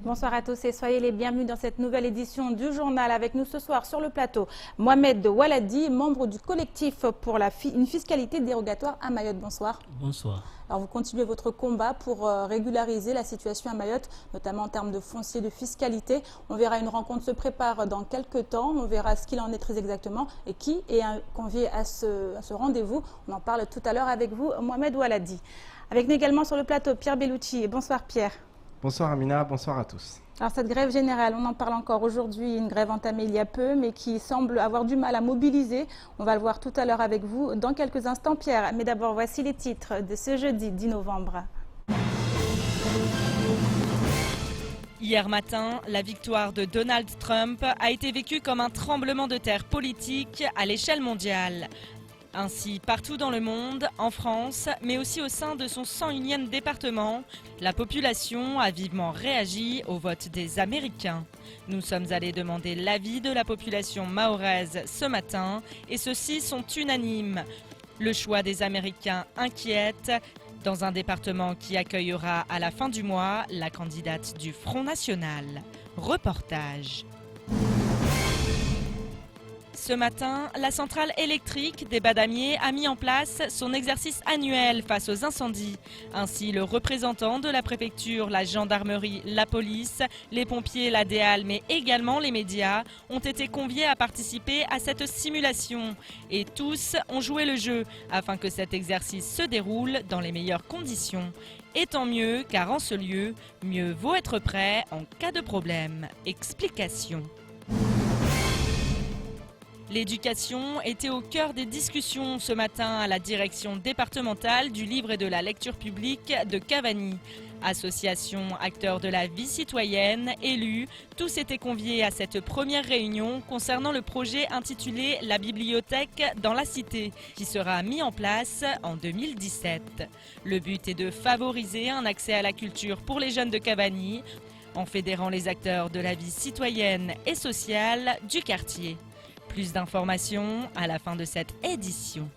Bonsoir à tous et soyez les bienvenus dans cette nouvelle édition du journal. Avec nous ce soir sur le plateau, Mohamed Waladi, membre du collectif pour une fiscalité dérogatoire à Mayotte. Bonsoir. Bonsoir. Alors vous continuez votre combat pour régulariser la situation à Mayotte, notamment en termes de foncier, de fiscalité. On verra, une rencontre se prépare dans quelques temps. On verra ce qu'il en est très exactement et qui est convié à ce rendez-vous. On en parle tout à l'heure avec vous, Mohamed Waladi. Avec nous également sur le plateau, Pierre Bellucci. Bonsoir Pierre. Bonsoir Amina, bonsoir à tous. Alors cette grève générale, on en parle encore aujourd'hui, une grève entamée il y a peu, mais qui semble avoir du mal à mobiliser. On va le voir tout à l'heure avec vous dans quelques instants, Pierre. Mais d'abord, voici les titres de ce jeudi 10 novembre. Hier matin, la victoire de Donald Trump a été vécue comme un tremblement de terre politique à l'échelle mondiale. Ainsi, partout dans le monde, en France, mais aussi au sein de son 101e département, la population a vivement réagi au vote des Américains. Nous sommes allés demander l'avis de la population mahoraise ce matin et ceux-ci sont unanimes. Le choix des Américains inquiète dans un département qui accueillera à la fin du mois la candidate du Front National. Reportage. Ce matin, la centrale électrique des Badamiers a mis en place son exercice annuel face aux incendies. Ainsi, le représentant de la préfecture, la gendarmerie, la police, les pompiers, la DEAL, mais également les médias ont été conviés à participer à cette simulation. Et tous ont joué le jeu afin que cet exercice se déroule dans les meilleures conditions. Et tant mieux, car en ce lieu, mieux vaut être prêt en cas de problème. Explication. L'éducation était au cœur des discussions ce matin à la direction départementale du livre et de la lecture publique de Cavani. Association, acteurs de la vie citoyenne, élus, tous étaient conviés à cette première réunion concernant le projet intitulé « La bibliothèque dans la cité » qui sera mis en place en 2017. Le but est de favoriser un accès à la culture pour les jeunes de Cavani en fédérant les acteurs de la vie citoyenne et sociale du quartier. Plus d'informations à la fin de cette édition.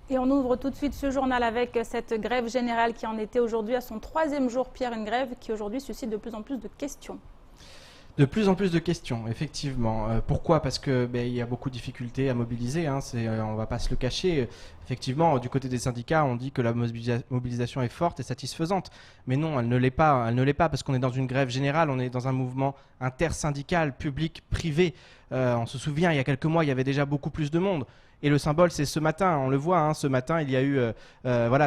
Et on ouvre tout de suite ce journal avec cette grève générale qui en était aujourd'hui à son 3e jour, Pierre, une grève qui aujourd'hui suscite de plus en plus de questions. De plus en plus de questions, effectivement. Pourquoi ? Parce que il y a beaucoup de difficultés à mobiliser, hein, on ne va pas se le cacher. Effectivement, du côté des syndicats, on dit que la mobilisation est forte et satisfaisante. Mais non, elle ne l'est pas. Elle ne l'est pas parce qu'on est dans une grève générale, on est dans un mouvement intersyndical, public-privé. On se souvient, il y a quelques mois, il y avait déjà beaucoup plus de monde. Et le symbole, c'est ce matin, on le voit, hein, ce matin, il y a eu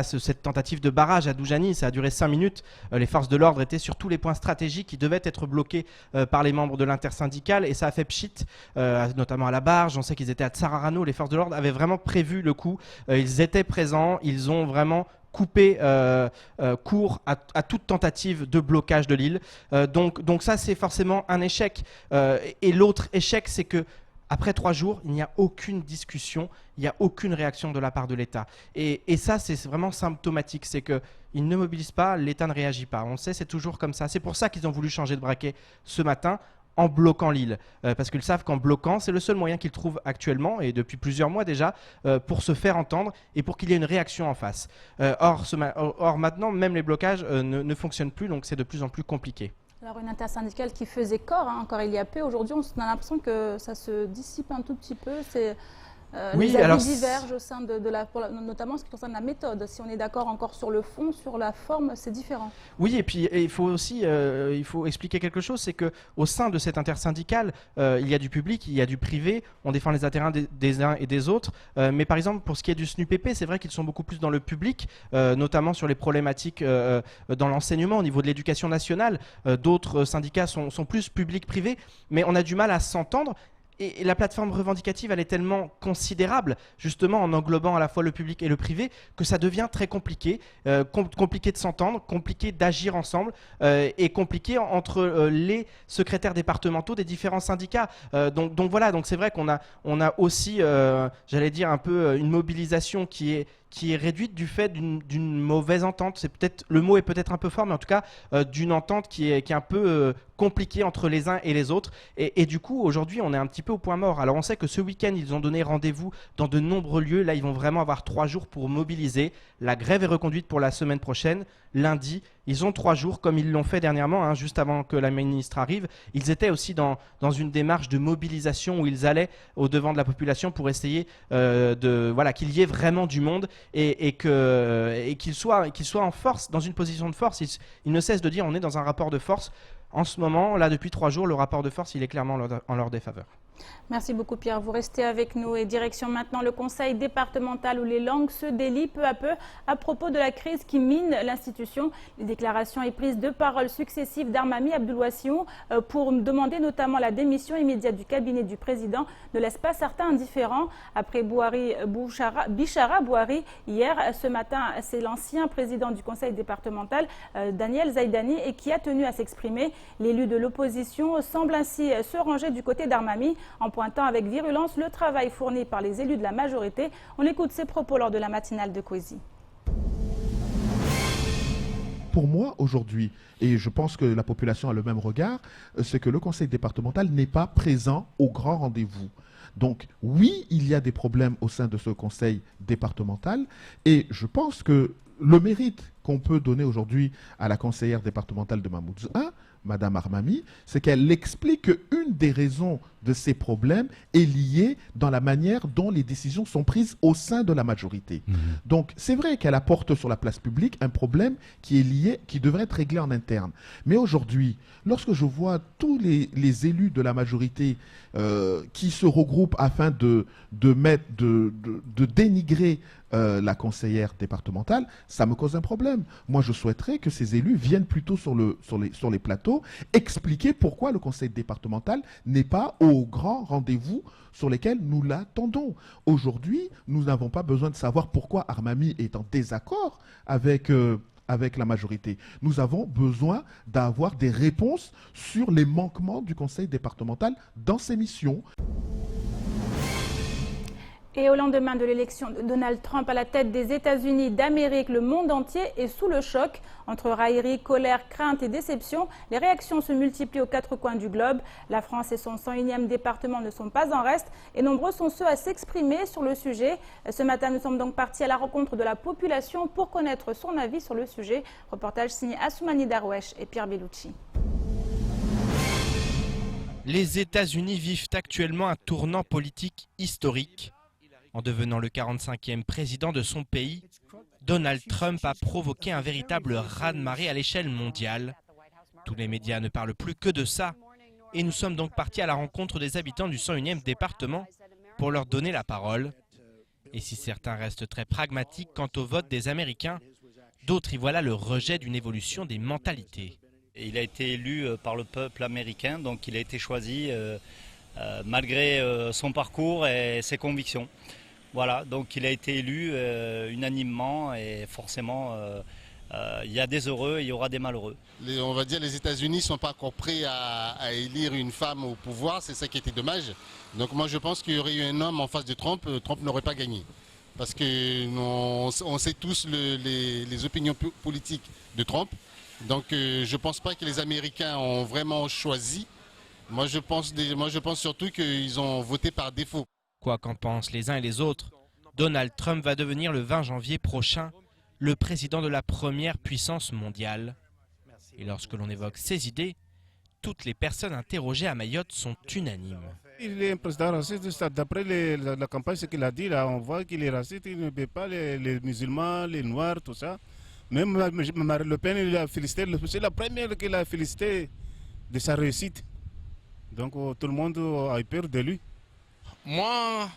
cette tentative de barrage à Doujani, ça a duré 5 minutes. Les forces de l'ordre étaient sur tous les points stratégiques qui devaient être bloqués par les membres de l'intersyndicale et ça a fait pchit, notamment à la barge. On sait qu'ils étaient à Tsararano, les forces de l'ordre avaient vraiment prévu le coup, ils étaient présents, ils ont vraiment couper court à toute tentative de blocage de l'île. Donc ça, c'est forcément un échec. Et l'autre échec, c'est que après 3 jours, il n'y a aucune discussion, il n'y a aucune réaction de la part de l'État. Et ça, c'est vraiment symptomatique. C'est qu'ils ne mobilisent pas, l'État ne réagit pas. On le sait, c'est toujours comme ça. C'est pour ça qu'ils ont voulu changer de braquet ce matin en bloquant l'île. Parce qu'ils savent qu'en bloquant, c'est le seul moyen qu'ils trouvent actuellement, et depuis plusieurs mois déjà, pour se faire entendre et pour qu'il y ait une réaction en face. Or maintenant, même les blocages ne fonctionnent plus, donc c'est de plus en plus compliqué. Alors une intersyndicale qui faisait corps encore il y a peu, aujourd'hui on a l'impression que ça se dissipe un tout petit peu. Les avis divergent au sein notamment en ce qui concerne la méthode. Si on est d'accord encore sur le fond, sur la forme, c'est différent. Oui, et puis il faut aussi expliquer quelque chose, c'est qu'au sein de cette intersyndicale, il y a du public, il y a du privé, on défend les intérêts des uns et des autres. Mais par exemple, pour ce qui est du SNUPP, c'est vrai qu'ils sont beaucoup plus dans le public, notamment sur les problématiques dans l'enseignement, au niveau de l'éducation nationale. D'autres syndicats sont plus public-privé, mais on a du mal à s'entendre. Et la plateforme revendicative, elle est tellement considérable, justement en englobant à la fois le public et le privé, que ça devient très compliqué. Compliqué de s'entendre, compliqué d'agir ensemble et compliqué entre les secrétaires départementaux des différents syndicats. Donc voilà, donc c'est vrai qu'on a aussi, j'allais dire, un peu une mobilisation qui est qui est réduite du fait d'une mauvaise entente. C'est peut-être, le mot est peut-être un peu fort, mais en tout cas d'une entente qui est un peu compliquée entre les uns et les autres. Et du coup, aujourd'hui, on est un petit peu au point mort. Alors on sait que ce week-end, ils ont donné rendez-vous dans de nombreux lieux. Là, ils vont vraiment avoir 3 jours pour mobiliser. La grève est reconduite pour la semaine prochaine, lundi. Ils ont 3 jours, comme ils l'ont fait dernièrement, hein, juste avant que la ministre arrive. Ils étaient aussi dans une démarche de mobilisation où ils allaient au devant de la population pour essayer qu'il y ait vraiment du monde et qu'ils soient en force, dans une position de force. Ils ne cessent de dire on est dans un rapport de force. En ce moment, là, depuis 3 jours, le rapport de force, il est clairement en leur défaveur. Merci beaucoup Pierre, vous restez avec nous et direction maintenant le conseil départemental où les langues se délient peu à peu à propos de la crise qui mine l'institution. Les déclarations et prises de parole successives d'Armami Abdoulouassiou pour demander notamment la démission immédiate du cabinet du président ne laissent pas certains indifférents. Après Bichara Bouhari, hier, ce matin, c'est l'ancien président du conseil départemental, Daniel Zaidani, et qui a tenu à s'exprimer. L'élu de l'opposition semble ainsi se ranger du côté d'Armami, en pointant avec virulence le travail fourni par les élus de la majorité. On écoute ses propos lors de la matinale de Kwesi. Pour moi, aujourd'hui, et je pense que la population a le même regard, c'est que le conseil départemental n'est pas présent au grand rendez-vous. Donc oui, il y a des problèmes au sein de ce conseil départemental et je pense que le mérite qu'on peut donner aujourd'hui à la conseillère départementale de Mamoudzou 1, Madame Armami, c'est qu'elle explique qu'une des raisons de ces problèmes est liée dans la manière dont les décisions sont prises au sein de la majorité. Donc c'est vrai qu'elle apporte sur la place publique un problème qui est lié, qui devrait être réglé en interne. Mais aujourd'hui, lorsque je vois tous les élus de la majorité qui se regroupent afin de dénigrer la conseillère départementale, ça me cause un problème. Moi, je souhaiterais que ces élus viennent plutôt sur les plateaux expliquer pourquoi le conseil départemental n'est pas au grand rendez-vous sur lesquels nous l'attendons. Aujourd'hui, nous n'avons pas besoin de savoir pourquoi Armami est en désaccord avec la majorité. Nous avons besoin d'avoir des réponses sur les manquements du conseil départemental dans ses missions. Et au lendemain de l'élection de Donald Trump à la tête des États-Unis d'Amérique, le monde entier est sous le choc. Entre raillerie, colère, crainte et déception, les réactions se multiplient aux 4 coins du globe. La France et son 101e département ne sont pas en reste et nombreux sont ceux à s'exprimer sur le sujet. Ce matin, nous sommes donc partis à la rencontre de la population pour connaître son avis sur le sujet. Reportage signé Assoumani Darwesh et Pierre Bellucci. Les États-Unis vivent actuellement un tournant politique historique. En devenant le 45e président de son pays, Donald Trump a provoqué un véritable raz-de-marée à l'échelle mondiale. Tous les médias ne parlent plus que de ça. Et nous sommes donc partis à la rencontre des habitants du 101e département pour leur donner la parole. Et si certains restent très pragmatiques quant au vote des Américains, d'autres y voient le rejet d'une évolution des mentalités. Il a été élu par le peuple américain, donc il a été choisi malgré son parcours et ses convictions. Voilà, donc il a été élu unanimement et forcément il y a des heureux et il y aura des malheureux. On va dire les États-Unis ne sont pas encore prêts à élire une femme au pouvoir, c'est ça qui était dommage. Donc moi je pense qu'il y aurait eu un homme en face de Trump, Trump n'aurait pas gagné. Parce qu'on sait tous les opinions politiques de Trump. Donc je ne pense pas que les Américains ont vraiment choisi. Moi je pense surtout qu'ils ont voté par défaut. Quoi qu'en pensent les uns et les autres, Donald Trump va devenir le 20 janvier prochain le président de la première puissance mondiale. Et lorsque l'on évoque ces idées, toutes les personnes interrogées à Mayotte sont unanimes. Il est un président raciste, d'après la campagne, ce qu'il a dit, là, on voit qu'il est raciste, il ne paie pas les musulmans, les noirs, tout ça. Même Marine Le Pen, il a félicité, c'est la première qu'il a félicité de sa réussite. Donc tout le monde a eu peur de lui. Moi,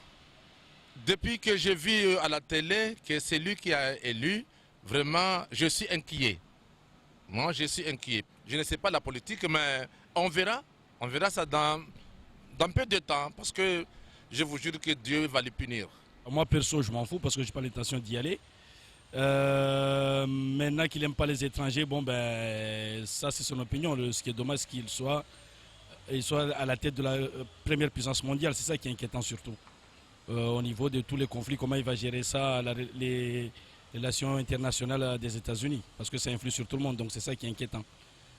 depuis que j'ai vu à la télé que c'est lui qui a élu, vraiment, je suis inquiet. Moi, je suis inquiet. Je ne sais pas la politique, mais on verra ça dans peu de temps, parce que je vous jure que Dieu va les punir. Moi, perso, je m'en fous parce que je n'ai pas l'intention d'y aller. Maintenant qu'il n'aime pas les étrangers, bon, ben, ça c'est son opinion. Ce qui est dommage, c'est qu'il soit à la tête de la première puissance mondiale. C'est ça qui est inquiétant surtout. au niveau de tous les conflits, comment il va gérer ça, les relations internationales des États-Unis, parce que ça influe sur tout le monde, donc c'est ça qui est inquiétant.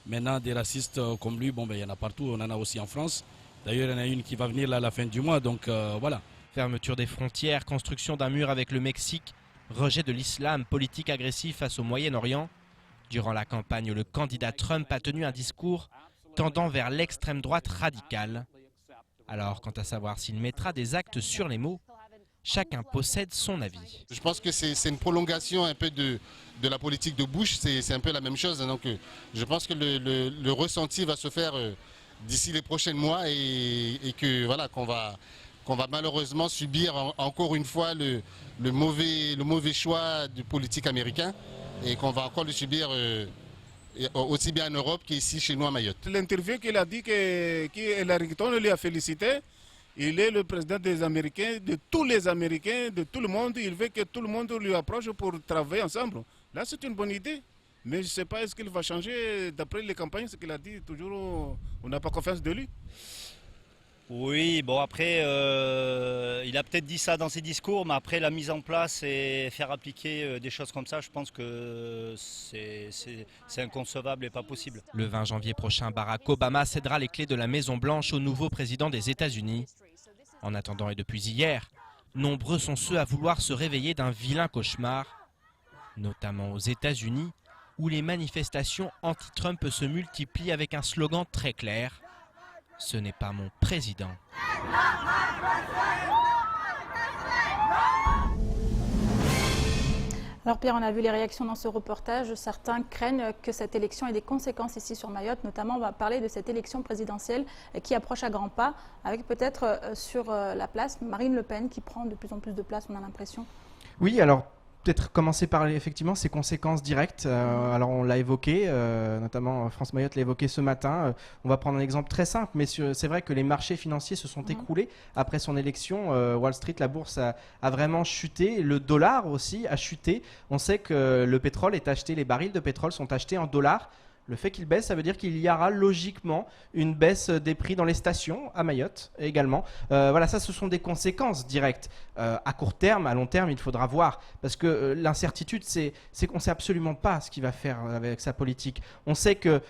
Maintenant, des racistes comme lui, il y en a partout, on en a aussi en France. D'ailleurs, il y en a une qui va venir là, à la fin du mois, donc voilà. Fermeture des frontières, construction d'un mur avec le Mexique, rejet de l'islam, politique agressive face au Moyen-Orient. Durant la campagne, le candidat Trump a tenu un discours tendant vers l'extrême droite radicale. Alors, quant à savoir s'il mettra des actes sur les mots, chacun possède son avis. Je pense que c'est une prolongation un peu de la politique de Bush, c'est un peu la même chose. Donc je pense que le ressenti va se faire d'ici les prochains mois et que voilà qu'on va malheureusement subir encore une fois le mauvais choix du politique américain et qu'on va encore le subir aussi bien en Europe qu'ici chez nous à Mayotte. L'interview qu'il a dit que Hillary Clinton lui a félicité. Il est le président des Américains, de tous les Américains, de tout le monde. Il veut que tout le monde lui approche pour travailler ensemble. Là, c'est une bonne idée. Mais je ne sais pas, est-ce qu'il va changer d'après les campagnes, ce qu'il a dit. Toujours, on n'a pas confiance de lui. Oui, bon après, il a peut-être dit ça dans ses discours, mais après la mise en place et faire appliquer des choses comme ça, je pense que c'est inconcevable et pas possible. Le 20 janvier prochain, Barack Obama cédera les clés de la Maison-Blanche au nouveau président des États-Unis. En attendant et depuis hier, nombreux sont ceux à vouloir se réveiller d'un vilain cauchemar, notamment aux États-Unis, où les manifestations anti-Trump se multiplient avec un slogan très clair. Ce n'est pas mon président. Alors Pierre, on a vu les réactions dans ce reportage. Certains craignent que cette élection ait des conséquences ici sur Mayotte. Notamment, on va parler de cette élection présidentielle qui approche à grands pas, avec peut-être sur la place Marine Le Pen qui prend de plus en plus de place, on a l'impression. Oui, alors peut-être commencer par effectivement ses conséquences directes. Alors on l'a évoqué, notamment France Mayotte l'a évoqué ce matin. On va prendre un exemple très simple, mais c'est vrai que les marchés financiers se sont écroulés après son élection. Wall Street, la bourse a vraiment chuté. Le dollar aussi a chuté. On sait que le pétrole est acheté, les barils de pétrole sont achetés en dollars. Le fait qu'il baisse, ça veut dire qu'il y aura logiquement une baisse des prix dans les stations à Mayotte également. Voilà, ça, ce sont des conséquences directes. À court terme, à long terme, il faudra voir. Parce que l'incertitude, c'est qu'on ne sait absolument pas ce qu'il va faire avec sa politique. On sait que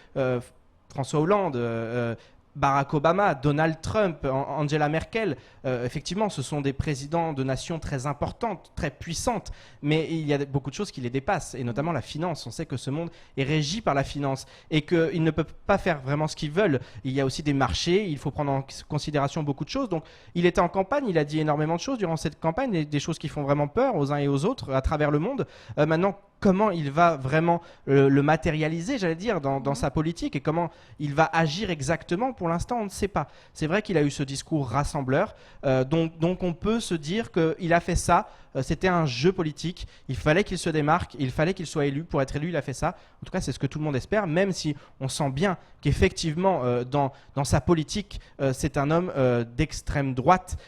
François Hollande, Barack Obama, Donald Trump, Angela Merkel, effectivement, ce sont des présidents de nations très importantes, très puissantes, mais il y a beaucoup de choses qui les dépassent, et notamment la finance. On sait que ce monde est régi par la finance et qu'ils ne peuvent pas faire vraiment ce qu'ils veulent. Il y a aussi des marchés, il faut prendre en considération beaucoup de choses. Donc, il était en campagne, il a dit énormément de choses durant cette campagne, des choses qui font vraiment peur aux uns et aux autres à travers le monde. Maintenant, comment il va vraiment le matérialiser, j'allais dire, dans sa politique et comment il va agir exactement, pour l'instant, on ne sait pas. C'est vrai qu'il a eu ce discours rassembleur, donc on peut se dire qu'il a fait ça, c'était un jeu politique, il fallait qu'il se démarque, il fallait qu'il soit élu. Pour être élu, il a fait ça. En tout cas, c'est ce que tout le monde espère, même si on sent bien qu'effectivement, dans sa politique, c'est un homme d'extrême droite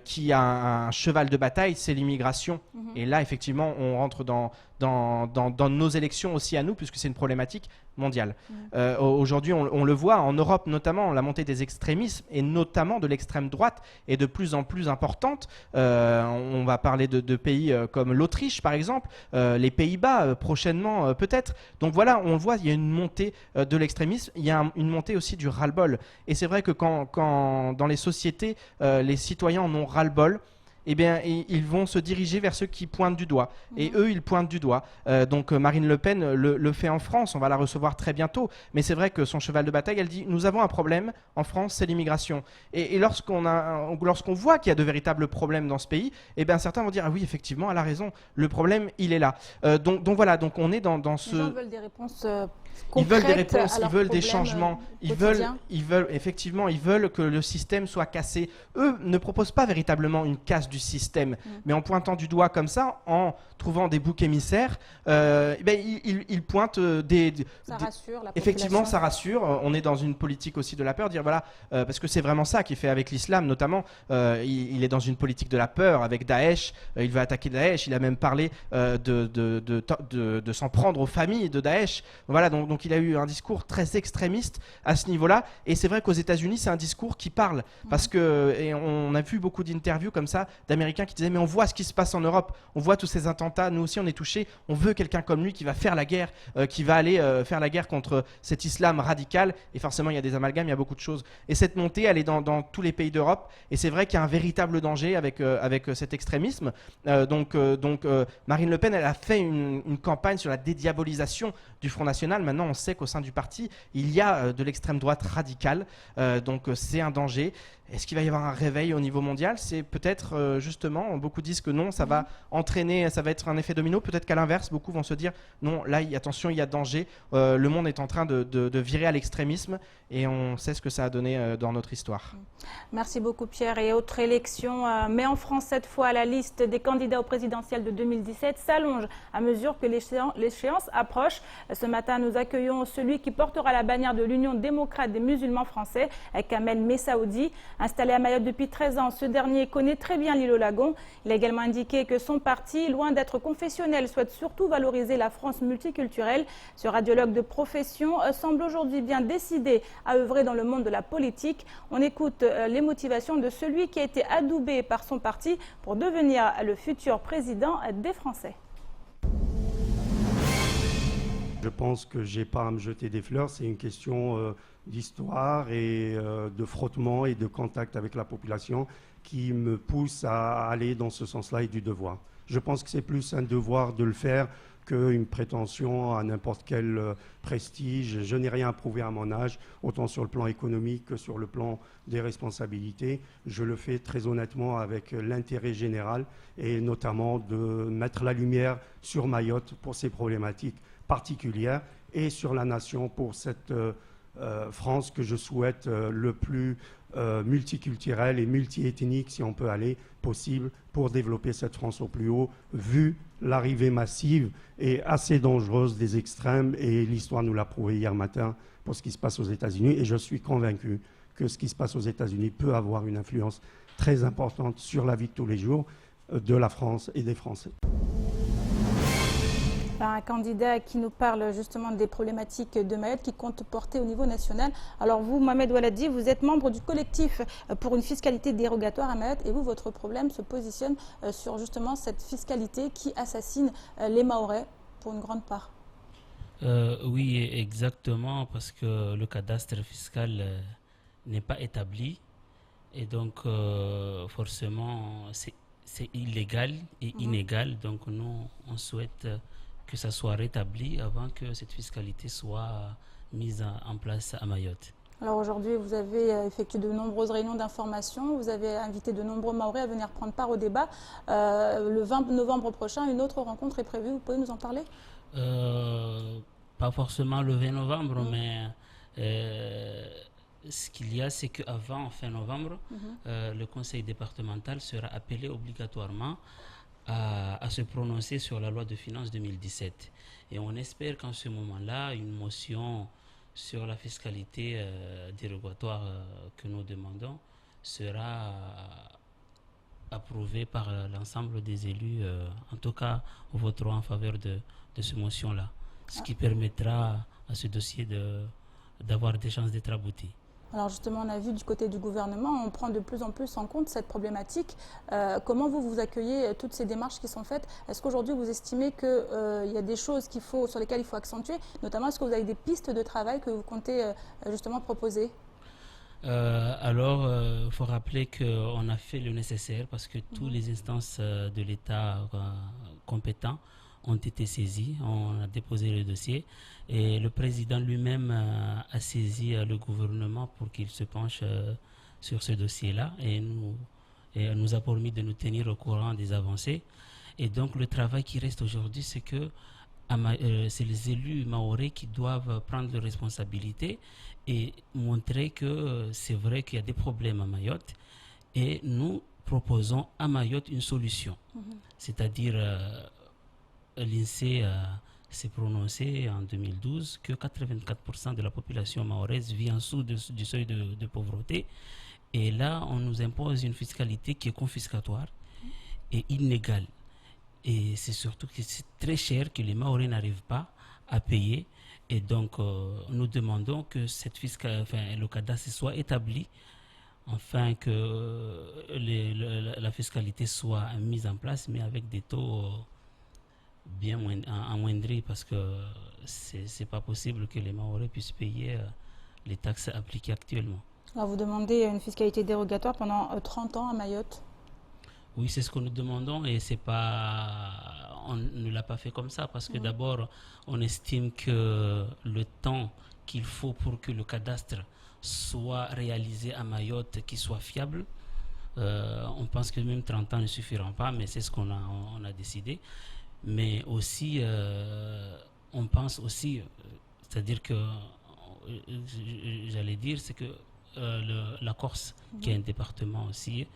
qui a un cheval de bataille, c'est l'immigration. Et là, effectivement, on rentre dans nos élections aussi à nous, puisque c'est une problématique mondiale. Aujourd'hui, on le voit en Europe, notamment, la montée des extrémismes, et notamment de l'extrême droite, est de plus en plus importante. On va parler de pays comme l'Autriche, par exemple, les Pays-Bas, prochainement, peut-être. Donc voilà, on le voit, il y a une montée de l'extrémisme, il y a une montée aussi du ras-le-bol. Et c'est vrai que quand dans les sociétés, les citoyens en ont ras-le-bol, eh bien, ils vont se diriger vers ceux qui pointent du doigt. Et eux, ils pointent du doigt. Donc Marine Le Pen le fait en France, on va la recevoir très bientôt. Mais c'est vrai que son cheval de bataille, elle dit « Nous avons un problème en France, c'est l'immigration ». Et lorsqu'on voit qu'il y a de véritables problèmes dans ce pays, eh bien, certains vont dire « Ah oui, effectivement, elle a raison, le problème, il est là ». Donc voilà, donc on est dans ce... Les gens veulent des réponses ils veulent des réponses, ils veulent des changements, ils veulent effectivement, ils veulent que le système soit cassé. Eux ne proposent pas véritablement une casse du système, mais en pointant du doigt comme ça, en trouvant des boucs émissaires, ils pointent ça rassure la effectivement, population. ça rassure. On est dans une politique aussi de la peur, dire voilà, parce que c'est vraiment ça qu'il fait avec l'islam, notamment. Il est dans une politique de la peur avec Daesh. Il veut attaquer Daesh. Il a même parlé de s'en prendre aux familles de Daesh. Voilà, donc donc il a eu un discours très extrémiste à ce niveau-là. Et c'est vrai qu'aux États-Unis, c'est un discours qui parle. Parce que, et on a vu beaucoup d'interviews comme ça d'Américains qui disaient mais on voit ce qui se passe en Europe, on voit tous ces attentats, nous aussi on est touchés, on veut quelqu'un comme lui qui va faire la guerre, qui va aller faire la guerre contre cet islam radical. Et forcément, il y a des amalgames, il y a beaucoup de choses. Et cette montée, elle est dans tous les pays d'Europe. Et c'est vrai qu'il y a un véritable danger avec cet extrémisme. Donc, Marine Le Pen, elle a fait une campagne sur la dédiabolisation du Front National. Maintenant, on sait qu'au sein du parti, il y a de l'extrême droite radicale. Donc, c'est un danger. Est-ce qu'il va y avoir un réveil au niveau mondial? C'est peut-être justement, beaucoup disent que non, ça va entraîner, ça va être un effet domino. Peut-être qu'à l'inverse, beaucoup vont se dire non, là, attention, il y a danger. Le monde est en train de virer à l'extrémisme et on sait ce que ça a donné dans notre histoire. Merci beaucoup Pierre. Et autre élection, mais en France cette fois, la liste des candidats au présidentiel de 2017 s'allonge à mesure que l'échéance approche. Ce matin, nous accueillons celui qui portera la bannière de l'Union démocrate des musulmans français, Kamel Messaoudi. Installé à Mayotte depuis 13 ans, ce dernier connaît très bien l'île au Lagon. Il a également indiqué que son parti, loin d'être confessionnel, souhaite surtout valoriser la France multiculturelle. Ce radiologue de profession semble aujourd'hui bien décidé à œuvrer dans le monde de la politique. On écoute les motivations de celui qui a été adoubé par son parti pour devenir le futur président des Français. Je pense que je n'ai pas à me jeter des fleurs, c'est une question d'histoire et de frottement et de contact avec la population qui me pousse à aller dans ce sens-là et du devoir. Je pense que c'est plus un devoir de le faire qu'une prétention à n'importe quel prestige. Je n'ai rien à prouver à mon âge, autant sur le plan économique que sur le plan des responsabilités. Je le fais très honnêtement avec l'intérêt général et notamment de mettre la lumière sur Mayotte pour ses problématiques particulière et sur la nation pour cette France que je souhaite le plus multiculturelle et multiethnique, si on peut aller, possible pour développer cette France au plus haut, vu l'arrivée massive et assez dangereuse des extrêmes. Et l'histoire nous l'a prouvé hier matin pour ce qui se passe aux États-Unis. Et je suis convaincu que ce qui se passe aux États-Unis peut avoir une influence très importante sur la vie de tous les jours de la France et des Français. Un candidat qui nous parle justement des problématiques de Mayotte qui compte porter au niveau national. Alors vous, Mohamed Oualadi, vous êtes membre du collectif pour une fiscalité dérogatoire à Mayotte et vous, votre problème se positionne sur justement cette fiscalité qui assassine les Mahorais pour une grande part. Oui, exactement, parce que le cadastre fiscal n'est pas établi et donc forcément c'est illégal et inégal. Donc nous, on souhaite que ça soit rétabli avant que cette fiscalité soit mise en place à Mayotte. Alors aujourd'hui, vous avez effectué de nombreuses réunions d'information, vous avez invité de nombreux Mahorais à venir prendre part au débat. Le 20 novembre prochain, une autre rencontre est prévue, vous pouvez nous en parler? Pas forcément le 20 novembre, mais ce qu'il y a, c'est qu'avant, fin novembre, le conseil départemental sera appelé obligatoirement à se prononcer sur la loi de finances 2017. Et on espère qu'en ce moment-là, une motion sur la fiscalité dérogatoire que nous demandons sera approuvée par l'ensemble des élus. En tout cas, voteront en faveur de cette motion-là, ce qui permettra à ce dossier d'avoir des chances d'être abouti. Alors justement, on a vu du côté du gouvernement, on prend de plus en plus en compte cette problématique. Comment vous accueillez toutes ces démarches qui sont faites? Est-ce qu'aujourd'hui vous estimez qu'il y a des choses sur lesquelles il faut accentuer? Notamment, est-ce que vous avez des pistes de travail que vous comptez justement proposer? Alors, il faut rappeler qu'on a fait le nécessaire parce que toutes les instances de l'État compétents ont été saisies, on a déposé le dossier et le président lui-même a saisi le gouvernement pour qu'il se penche sur ce dossier-là et nous a promis de nous tenir au courant des avancées. Et donc le travail qui reste aujourd'hui, c'est que c'est les élus mahorais qui doivent prendre leurs responsabilités et montrer que c'est vrai qu'il y a des problèmes à Mayotte et nous proposons à Mayotte une solution. C'est-à-dire l'INSEE s'est prononcé en 2012 que 84% de la population mahoraise vit en dessous du seuil de pauvreté. Et là, on nous impose une fiscalité qui est confiscatoire et inégale. Et c'est surtout que c'est très cher que les Mahorais n'arrivent pas à payer. Et donc, nous demandons que le cadastre soit établi afin que la fiscalité soit mise en place, mais avec des taux bien amoindris, parce que c'est pas possible que les Mahorais puissent payer les taxes appliquées actuellement. Alors vous demandez une fiscalité dérogatoire pendant 30 ans à Mayotte? Oui, c'est ce que nous demandons, et on ne l'a pas fait comme ça, parce que d'abord, on estime que le temps qu'il faut pour que le cadastre soit réalisé à Mayotte, qu'il soit fiable, on pense que même 30 ans ne suffiront pas, mais c'est ce qu'on a décidé. Mais aussi, on pense aussi, c'est-à-dire que, j'allais dire, c'est que la Corse, qui est un département aussi,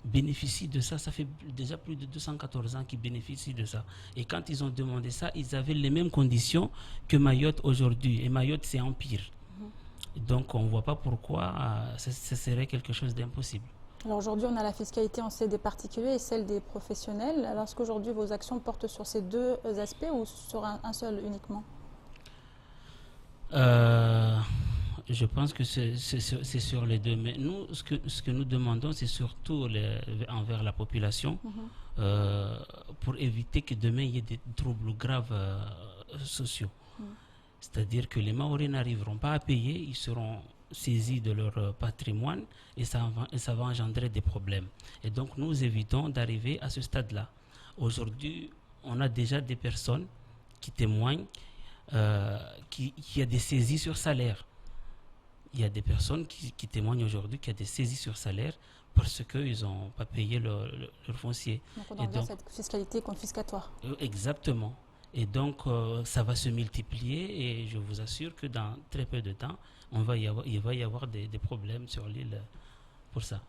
bénéficie de ça. Ça fait déjà plus de 214 ans qu'ils bénéficient de ça. Et quand ils ont demandé ça, ils avaient les mêmes conditions que Mayotte aujourd'hui. Et Mayotte, c'est empire. Donc, on ne voit pas pourquoi ce serait quelque chose d'impossible. Alors aujourd'hui, on a la fiscalité, on sait, des particuliers et celle des professionnels. Alors est-ce qu'aujourd'hui, vos actions portent sur ces deux aspects ou sur un seul uniquement? Je pense que c'est sur les deux. Mais nous, ce que nous demandons, c'est surtout envers la population, pour éviter que demain, il y ait des troubles graves sociaux. C'est-à-dire que les Mahorais n'arriveront pas à payer, ils seront saisis de leur patrimoine, et ça va engendrer des problèmes. Et donc, nous évitons d'arriver à ce stade-là. Aujourd'hui, on a déjà des personnes qui témoignent qu'il y a des saisies sur salaire. Il y a des personnes qui témoignent aujourd'hui qu'il y a des saisies sur salaire parce qu'ils n'ont pas payé leur foncier. Donc on en revient à cette fiscalité confiscatoire. Exactement. Et donc, ça va se multiplier, et je vous assure que dans très peu de temps, il va y avoir des problèmes sur l'île pour ça.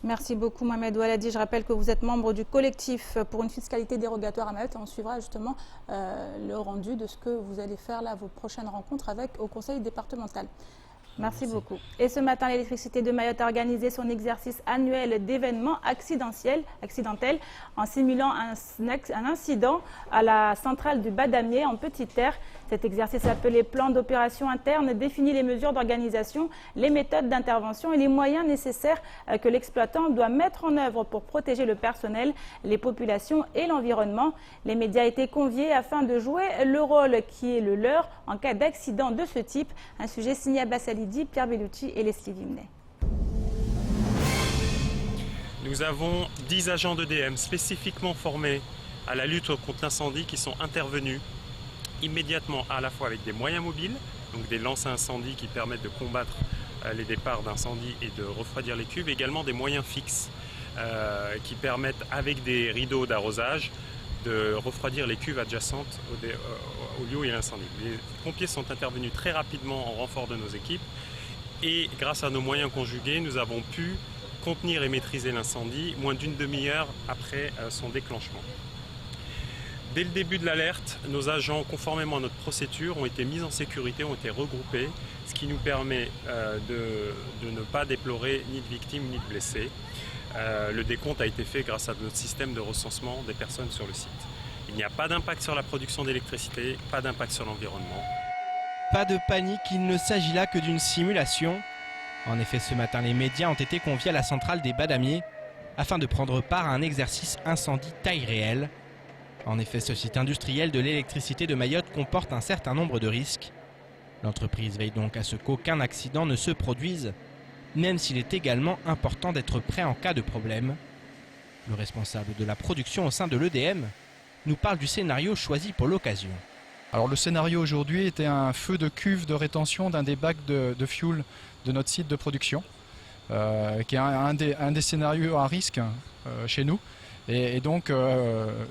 Merci beaucoup Mohamed Oualadi. Je rappelle que vous êtes membre du collectif pour une fiscalité dérogatoire à Mayotte. On suivra justement le rendu de ce que vous allez faire là, vos prochaines rencontres au conseil départemental. Merci beaucoup. Et ce matin, l'électricité de Mayotte a organisé son exercice annuel d'événements accidentels en simulant un incident à la centrale du Badamier en Petite Terre. Cet exercice appelé plan d'opération interne définit les mesures d'organisation, les méthodes d'intervention et les moyens nécessaires que l'exploitant doit mettre en œuvre pour protéger le personnel, les populations et l'environnement. Les médias étaient conviés afin de jouer le rôle qui est le leur en cas d'accident de ce type. Un sujet signé à Bassalidi, Pierre Bellucci et Leslie Vimnet. Nous avons 10 agents d'EDM spécifiquement formés à la lutte contre l'incendie qui sont intervenus immédiatement, à la fois avec des moyens mobiles, donc des lances à incendie qui permettent de combattre les départs d'incendie et de refroidir les cuves, également des moyens fixes qui permettent, avec des rideaux d'arrosage, de refroidir les cuves adjacentes au lieu où il y a l'incendie. Les pompiers sont intervenus très rapidement en renfort de nos équipes, et grâce à nos moyens conjugués, nous avons pu contenir et maîtriser l'incendie moins d'une demi-heure après son déclenchement. Dès le début de l'alerte, nos agents, conformément à notre procédure, ont été mis en sécurité, ont été regroupés, ce qui nous permet de ne pas déplorer ni de victimes ni de blessés. Le décompte a été fait grâce à notre système de recensement des personnes sur le site. Il n'y a pas d'impact sur la production d'électricité, pas d'impact sur l'environnement. Pas de panique, il ne s'agit là que d'une simulation. En effet, ce matin, les médias ont été conviés à la centrale des Badamiers afin de prendre part à un exercice incendie taille réelle. En effet, ce site industriel de l'électricité de Mayotte comporte un certain nombre de risques. L'entreprise veille donc à ce qu'aucun accident ne se produise, même s'il est également important d'être prêt en cas de problème. Le responsable de la production au sein de l'EDM nous parle du scénario choisi pour l'occasion. Alors le scénario aujourd'hui était un feu de cuve de rétention d'un des bacs de fuel de notre site de production, qui est un des scénarios à risque chez nous. Et donc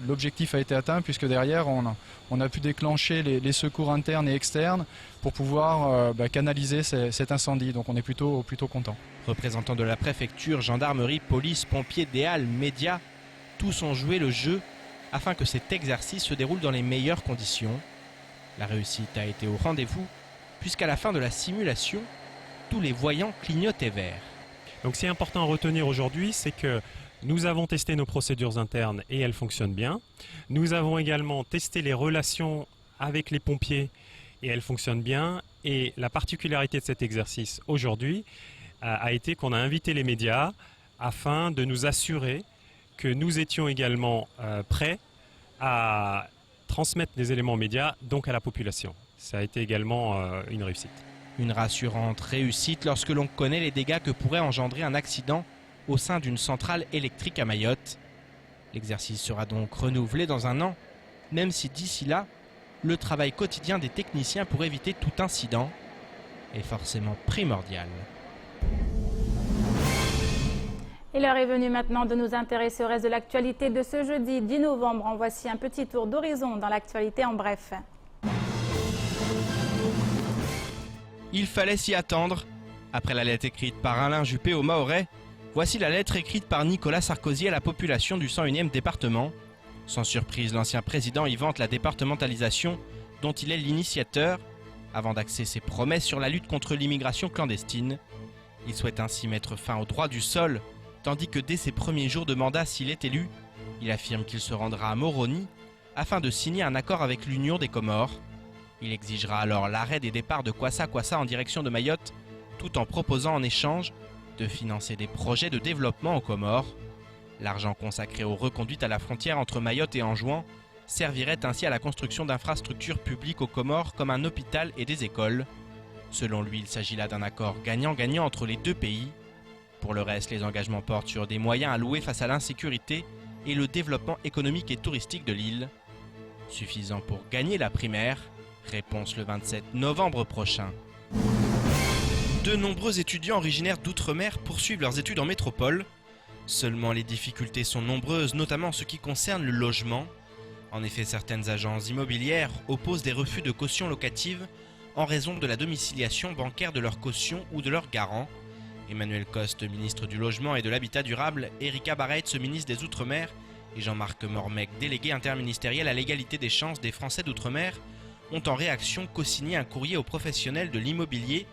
l'objectif a été atteint, puisque derrière on a pu déclencher les secours internes et externes pour pouvoir canaliser cet incendie. Donc on est plutôt content. Représentants de la préfecture, gendarmerie, police, pompiers, DEAL, médias, tous ont joué le jeu afin que cet exercice se déroule dans les meilleures conditions. La réussite a été au rendez-vous, puisqu'à la fin de la simulation, tous les voyants clignotaient vert. Donc ce qui est important à retenir aujourd'hui, c'est que nous avons testé nos procédures internes et elles fonctionnent bien. Nous avons également testé les relations avec les pompiers et elle fonctionne bien. Et la particularité de cet exercice aujourd'hui a été qu'on a invité les médias afin de nous assurer que nous étions également prêts à transmettre des éléments aux médias, donc à la population. Ça a été également une réussite. Une rassurante réussite lorsque l'on connaît les dégâts que pourrait engendrer un accident au sein d'une centrale électrique à Mayotte. L'exercice sera donc renouvelé dans un an, même si d'ici là, le travail quotidien des techniciens pour éviter tout incident est forcément primordial. Et l'heure est venue maintenant de nous intéresser au reste de l'actualité de ce jeudi 10 novembre. En voici un petit tour d'horizon dans l'actualité en bref. Il fallait s'y attendre. Après la lettre écrite par Alain Juppé aux Mahorais, voici la lettre écrite par Nicolas Sarkozy à la population du 101e département. Sans surprise, l'ancien président y vante la départementalisation dont il est l'initiateur, avant d'axer ses promesses sur la lutte contre l'immigration clandestine. Il souhaite ainsi mettre fin au droit du sol, tandis que dès ses premiers jours de mandat, s'il est élu, il affirme qu'il se rendra à Moroni afin de signer un accord avec l'Union des Comores. Il exigera alors l'arrêt des départs de Kwassa-Kwassa en direction de Mayotte, tout en proposant en échange de financer des projets de développement aux Comores. L'argent consacré aux reconduites à la frontière entre Mayotte et Anjouan servirait ainsi à la construction d'infrastructures publiques aux Comores comme un hôpital et des écoles. Selon lui, il s'agit là d'un accord gagnant-gagnant entre les deux pays. Pour le reste, les engagements portent sur des moyens alloués face à l'insécurité et le développement économique et touristique de l'île. Suffisant pour gagner la primaire? Réponse le 27 novembre prochain. De nombreux étudiants originaires d'outre-mer poursuivent leurs études en métropole. Seulement les difficultés sont nombreuses, notamment en ce qui concerne le logement. En effet, certaines agences immobilières opposent des refus de caution locative en raison de la domiciliation bancaire de leur caution ou de leur garant. Emmanuel Coste, ministre du Logement et de l'Habitat durable, Erika Bareitz, ministre des Outre-mer, et Jean-Marc Mormec, délégué interministériel à l'égalité des chances des Français d'Outre-mer, ont en réaction co-signé un courrier aux professionnels de l'immobilier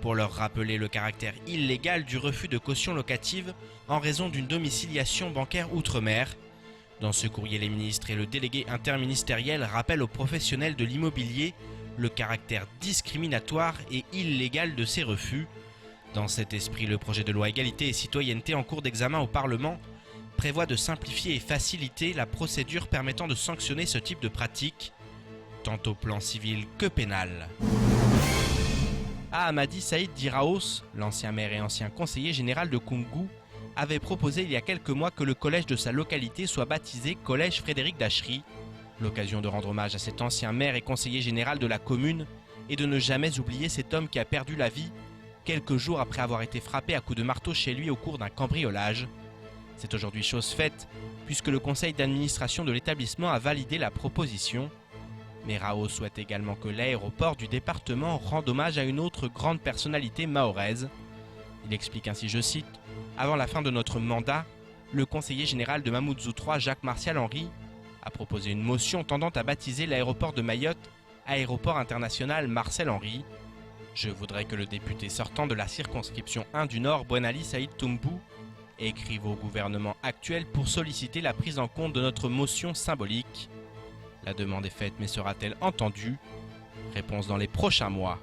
pour leur rappeler le caractère illégal du refus de caution locative en raison d'une domiciliation bancaire outre-mer. Dans ce courrier, les ministres et le délégué interministériel rappellent aux professionnels de l'immobilier le caractère discriminatoire et illégal de ces refus. Dans cet esprit, le projet de loi Égalité et Citoyenneté en cours d'examen au Parlement prévoit de simplifier et faciliter la procédure permettant de sanctionner ce type de pratique, tant au plan civil que pénal. Ahmadi Saïd Diraos, l'ancien maire et ancien conseiller général de Koungou, avait proposé il y a quelques mois que le collège de sa localité soit baptisé Collège Frédéric Dachery. L'occasion de rendre hommage à cet ancien maire et conseiller général de la commune et de ne jamais oublier cet homme qui a perdu la vie quelques jours après avoir été frappé à coups de marteau chez lui au cours d'un cambriolage. C'est aujourd'hui chose faite puisque le conseil d'administration de l'établissement a validé la proposition. Mais Rao souhaite également que l'aéroport du département rende hommage à une autre grande personnalité mahoraise. Il explique ainsi, je cite, « Avant la fin de notre mandat, le conseiller général de Mamoudzou III, Jacques Martial Henry, a proposé une motion tendant à baptiser l'aéroport de Mayotte Aéroport international Marcel Henry. Je voudrais que le député sortant de la circonscription 1 du Nord, Bouenali Saïd Toumbou, écrive au gouvernement actuel pour solliciter la prise en compte de notre motion symbolique. La demande est faite, mais sera-t-elle entendue? Réponse dans les prochains mois.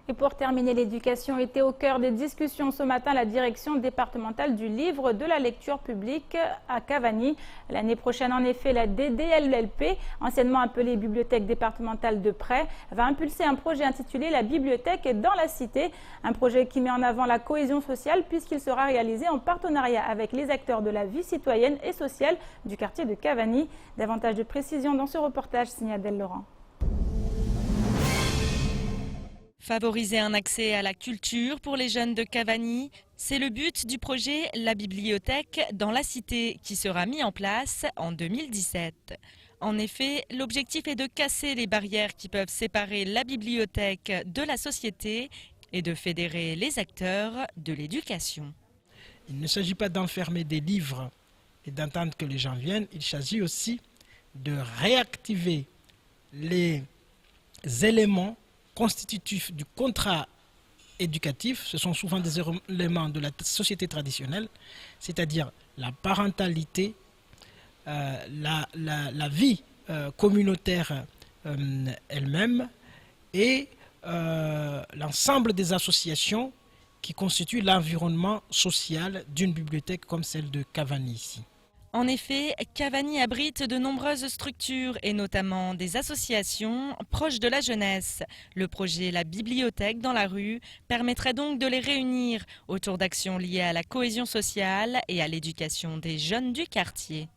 Et pour terminer, l'éducation était au cœur des discussions ce matin à la direction départementale du livre de la lecture publique à Cavani. L'année prochaine, en effet, la DDLLP, anciennement appelée Bibliothèque départementale de Prêt, va impulser un projet intitulé La bibliothèque dans la cité. Un projet qui met en avant la cohésion sociale puisqu'il sera réalisé en partenariat avec les acteurs de la vie citoyenne et sociale du quartier de Cavani. Davantage de précisions dans ce reportage signé Adèle Laurent. Favoriser un accès à la culture pour les jeunes de Cavani, c'est le but du projet La bibliothèque dans la cité qui sera mis en place en 2017. En effet, l'objectif est de casser les barrières qui peuvent séparer la bibliothèque de la société et de fédérer les acteurs de l'éducation. Il ne s'agit pas d'enfermer des livres et d'attendre que les gens viennent, il s'agit aussi de réactiver les éléments constitutifs du contrat éducatif. Ce sont souvent des éléments de la société traditionnelle, c'est-à-dire la parentalité, la vie communautaire elle-même et l'ensemble des associations qui constituent l'environnement social d'une bibliothèque comme celle de Cavani ici. En effet, Cavani abrite de nombreuses structures et notamment des associations proches de la jeunesse. Le projet La Bibliothèque dans la rue permettrait donc de les réunir autour d'actions liées à la cohésion sociale et à l'éducation des jeunes du quartier.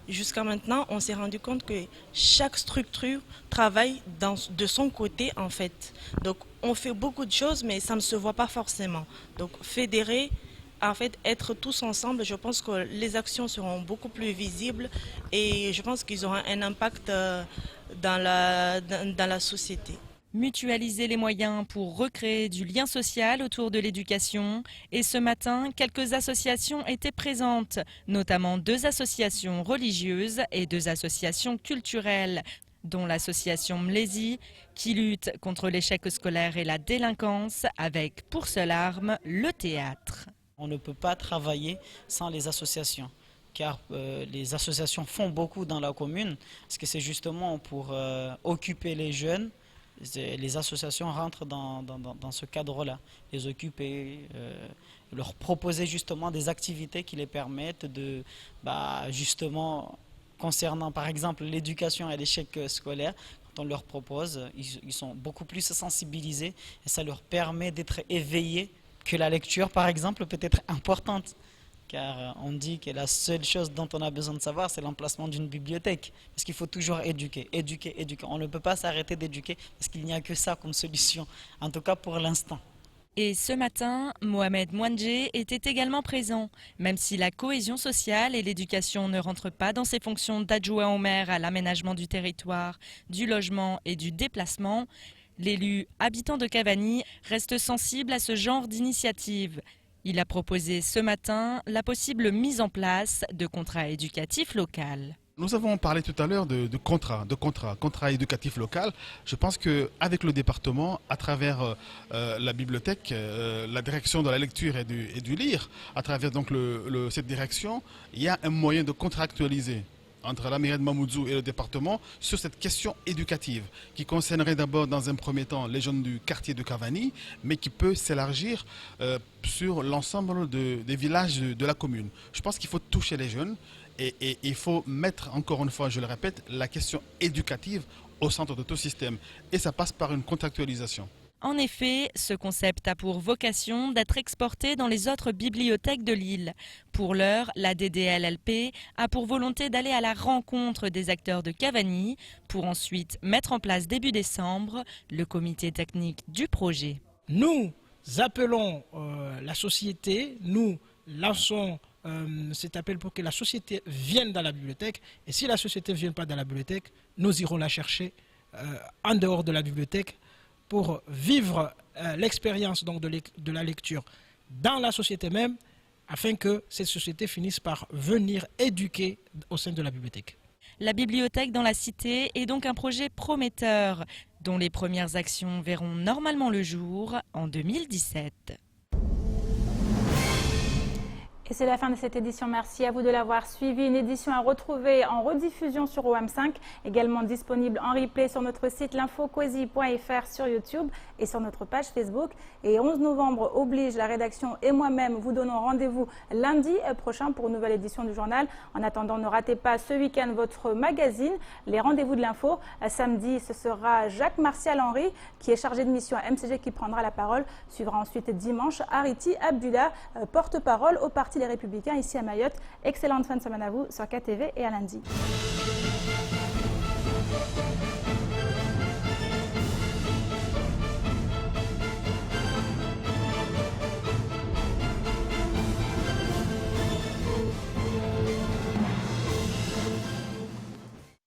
Jusqu'à maintenant, on s'est rendu compte que chaque structure travaille de son côté en fait. Donc on fait beaucoup de choses mais ça ne se voit pas forcément. Donc fédérer, en fait, être tous ensemble, je pense que les actions seront beaucoup plus visibles et je pense qu'ils auront un impact dans la société. Mutualiser les moyens pour recréer du lien social autour de l'éducation. Et ce matin, quelques associations étaient présentes, notamment 2 associations religieuses et 2 associations culturelles, dont l'association Mlési, qui lutte contre l'échec scolaire et la délinquance avec pour seule arme le théâtre. On ne peut pas travailler sans les associations, car les associations font beaucoup dans la commune, parce que c'est justement pour occuper les jeunes. Les associations rentrent dans ce cadre-là, les occuper, leur proposer justement des activités qui les permettent de, justement, concernant par exemple l'éducation et l'échec scolaire, quand on leur propose, ils sont beaucoup plus sensibilisés et ça leur permet d'être éveillés que la lecture par exemple peut être importante. Car on dit que la seule chose dont on a besoin de savoir, c'est l'emplacement d'une bibliothèque. Parce qu'il faut toujours éduquer, éduquer, éduquer. On ne peut pas s'arrêter d'éduquer parce qu'il n'y a que ça comme solution, en tout cas pour l'instant. Et ce matin, Mohamed Mouandjé était également présent. Même si la cohésion sociale et l'éducation ne rentrent pas dans ses fonctions d'adjoint au maire à l'aménagement du territoire, du logement et du déplacement, l'élu habitant de Cavani reste sensible à ce genre d'initiative. Il a proposé ce matin la possible mise en place de contrats éducatifs locaux. Nous avons parlé tout à l'heure de contrat éducatif local. Je pense qu'avec le département, à travers la bibliothèque, la direction de la lecture et du lire, à travers donc cette direction, il y a un moyen de contractualiser entre la mairie de Mamoudzou et le département sur cette question éducative qui concernerait d'abord dans un premier temps les jeunes du quartier de Cavani, mais qui peut s'élargir sur l'ensemble des villages de la commune. Je pense qu'il faut toucher les jeunes et il faut mettre, encore une fois, je le répète, la question éducative au centre de tout système et ça passe par une contractualisation. En effet, ce concept a pour vocation d'être exporté dans les autres bibliothèques de l'île. Pour l'heure, la DDLLP a pour volonté d'aller à la rencontre des acteurs de Cavani pour ensuite mettre en place début décembre le comité technique du projet. Nous appelons la société, nous lançons cet appel pour que la société vienne dans la bibliothèque et si la société ne vient pas dans la bibliothèque, nous irons la chercher en dehors de la bibliothèque pour vivre l'expérience donc de la lecture dans la société même, afin que cette société finisse par venir éduquer au sein de la bibliothèque. La bibliothèque dans la cité est donc un projet prometteur, dont les premières actions verront normalement le jour en 2017. Et c'est la fin de cette édition. Merci à vous de l'avoir suivi. Une édition à retrouver en rediffusion sur OM5, également disponible en replay sur notre site l'infocoesi.fr sur YouTube et sur notre page Facebook. Et 11 novembre oblige, la rédaction et moi-même vous donnons rendez-vous lundi prochain pour une nouvelle édition du journal. En attendant, ne ratez pas ce week-end votre magazine, les rendez-vous de l'info. Samedi, ce sera Jacques-Martial Henry qui est chargé de mission à MCG qui prendra la parole. Suivra ensuite dimanche Ariti Abdullah, porte-parole au Parti les Républicains ici à Mayotte. Excellente fin de semaine à vous sur KTV et à lundi.